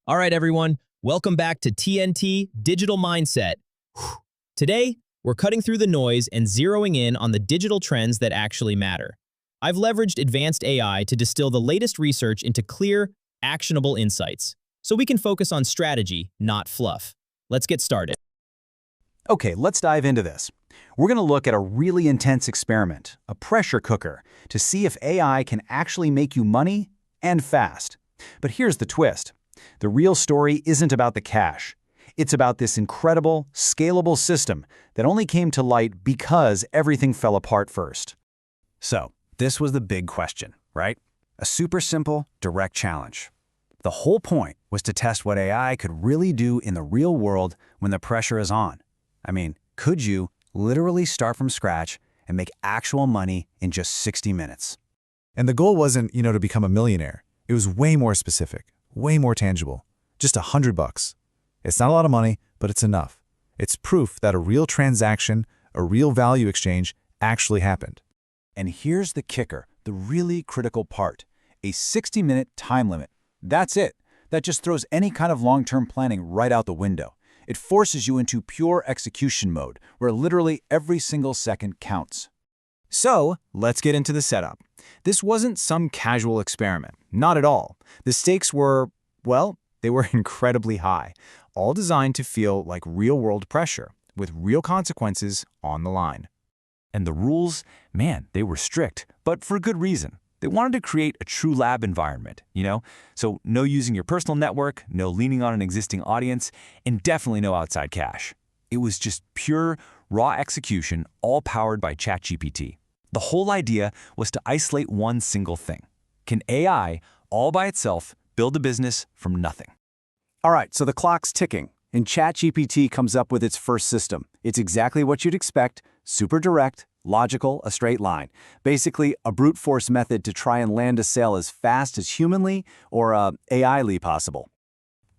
All right, everyone, welcome back to TNT Digital Mindset. Today, we're cutting through the noise and zeroing in on the digital trends that actually matter. I've leveraged advanced AI to distill the latest research into clear, actionable insights, so we can focus on strategy, not fluff. Let's get started. Okay, let's dive into this. We're going to look at a really intense experiment, a pressure cooker, to see if AI can actually make you money and fast. But here's the twist. The real story isn't about the cash. It's about this incredible, scalable system that only came to light because everything fell apart first. So, this was the big question, right? A super simple, direct challenge. The whole point was to test what AI could really do in the real world when the pressure is on. I mean, could you literally start from scratch and make actual money in just 60 minutes? And the goal wasn't, to become a millionaire. It was way more specific, way more tangible. Just $100. It's not a lot of money, but it's enough. It's proof that a real transaction, a real value exchange actually happened. And here's the kicker, the really critical part. A 60-minute time limit. That's it. That just throws any kind of long-term planning right out the window. It forces you into pure execution mode, where literally every single second counts. So, let's get into the setup. This wasn't some casual experiment. Not at all. The stakes were, well, they were incredibly high, all designed to feel like real-world pressure, with real consequences on the line. And the rules, man, they were strict, but for good reason. They wanted to create a true lab environment, So no using your personal network, no leaning on an existing audience, and definitely no outside cash. It was just pure, raw execution, all powered by ChatGPT. The whole idea was to isolate one single thing. Can AI, all by itself, build a business from nothing? All right, so the clock's ticking, and ChatGPT comes up with its first system. It's exactly what you'd expect, super direct, logical, a straight line. Basically, a brute force method to try and land a sale as fast as humanly or AI-ly possible.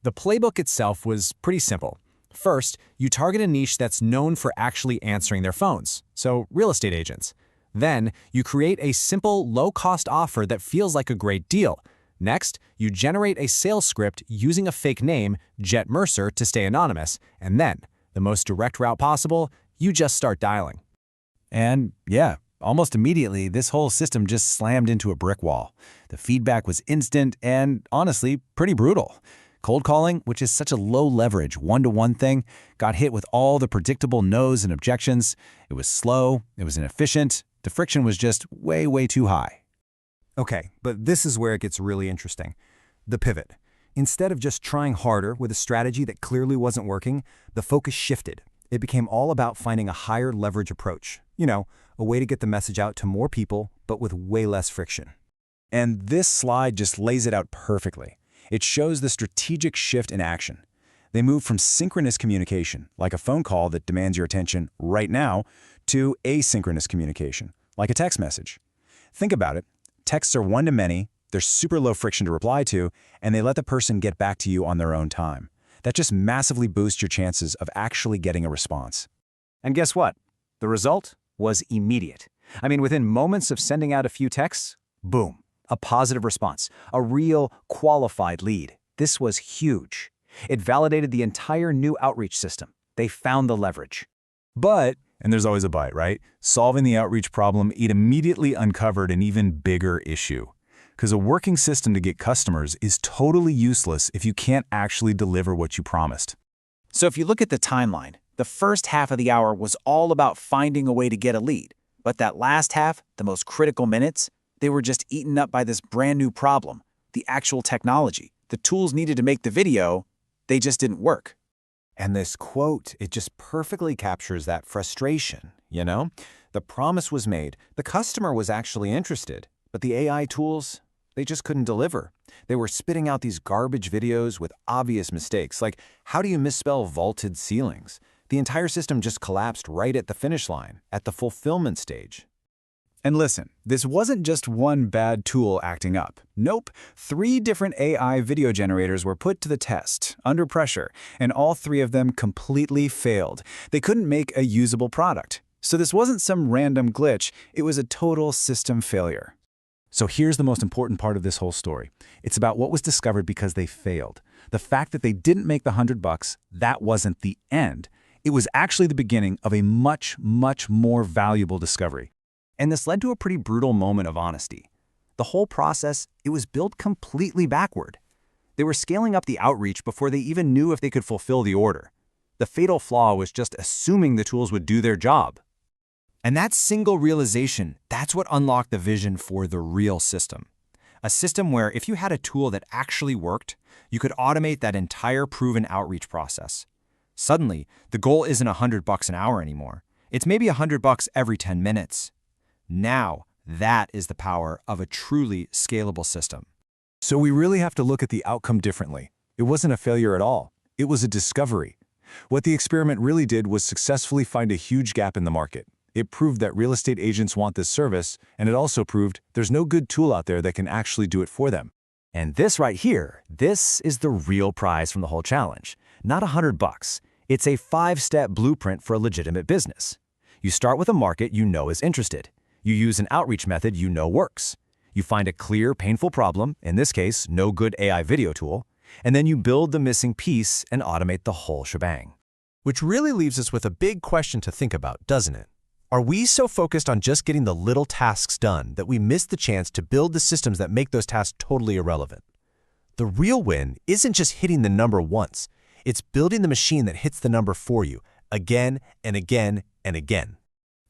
The playbook itself was pretty simple. First, you target a niche that's known for actually answering their phones, so real estate agents. Then, you create a simple, low-cost offer that feels like a great deal. Next, you generate a sales script using a fake name, Jet Mercer, to stay anonymous. And then, the most direct route possible, you just start dialing. And yeah, almost immediately, this whole system just slammed into a brick wall. The feedback was instant and, honestly, pretty brutal. Cold calling, which is such a low-leverage, one-to-one thing, got hit with all the predictable no's and objections. It was slow, it was inefficient, the friction was just way, way too high. Okay, but this is where it gets really interesting. The pivot. Instead of just trying harder with a strategy that clearly wasn't working, the focus shifted. It became all about finding a higher leverage approach. A way to get the message out to more people, but with way less friction. And this slide just lays it out perfectly. It shows the strategic shift in action. They moved from synchronous communication, like a phone call that demands your attention right now, to asynchronous communication, like a text message. Think about it. Texts are one-to-many, they're super low friction to reply to, and they let the person get back to you on their own time. That just massively boosts your chances of actually getting a response. And guess what? The result was immediate. I mean, within moments of sending out a few texts, boom, a positive response, a real qualified lead. This was huge. It validated the entire new outreach system. They found the leverage. But, and there's always a but, right? Solving the outreach problem, it immediately uncovered an even bigger issue. Because a working system to get customers is totally useless if you can't actually deliver what you promised. So if you look at the timeline, the first half of the hour was all about finding a way to get a lead. But that last half, the most critical minutes, they were just eaten up by this brand new problem. The actual technology, the tools needed to make the video, they just didn't work. And this quote, it just perfectly captures that frustration, The promise was made, the customer was actually interested, but the AI tools, they just couldn't deliver. They were spitting out these garbage videos with obvious mistakes, like how do you misspell vaulted ceilings? The entire system just collapsed right at the finish line, at the fulfillment stage. And listen, this wasn't just one bad tool acting up. Nope, 3 different AI video generators were put to the test, under pressure, and all 3 of them completely failed. They couldn't make a usable product. So this wasn't some random glitch, it was a total system failure. So here's the most important part of this whole story. It's about what was discovered because they failed. The fact that they didn't make the $100, that wasn't the end. It was actually the beginning of a much, much more valuable discovery. And this led to a pretty brutal moment of honesty. The whole process, it was built completely backward. They were scaling up the outreach before they even knew if they could fulfill the order. The fatal flaw was just assuming the tools would do their job. And that single realization, that's what unlocked the vision for the real system. A system where if you had a tool that actually worked, you could automate that entire proven outreach process. Suddenly, the goal isn't $100 an hour anymore. It's maybe $100 every 10 minutes. Now, that is the power of a truly scalable system. So we really have to look at the outcome differently. It wasn't a failure at all. It was a discovery. What the experiment really did was successfully find a huge gap in the market. It proved that real estate agents want this service, and it also proved there's no good tool out there that can actually do it for them. And this right here, this is the real prize from the whole challenge. Not $100. It's a 5-step blueprint for a legitimate business. You start with a market you know is interested. You use an outreach method you know works. You find a clear, painful problem, in this case, no good AI video tool, and then you build the missing piece and automate the whole shebang. Which really leaves us with a big question to think about, doesn't it? Are we so focused on just getting the little tasks done that we miss the chance to build the systems that make those tasks totally irrelevant? The real win isn't just hitting the number once. It's building the machine that hits the number for you, again and again and again.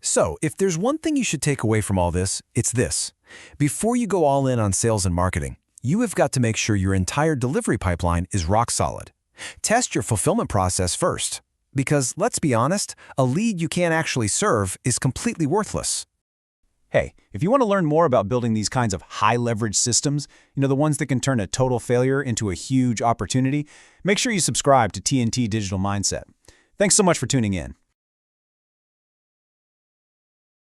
So, if there's one thing you should take away from all this, it's this. Before you go all in on sales and marketing, you have got to make sure your entire delivery pipeline is rock solid. Test your fulfillment process first. Because, let's be honest, a lead you can't actually serve is completely worthless. Hey, if you want to learn more about building these kinds of high-leverage systems, the ones that can turn a total failure into a huge opportunity, make sure you subscribe to TNT Digital Mindset. Thanks so much for tuning in.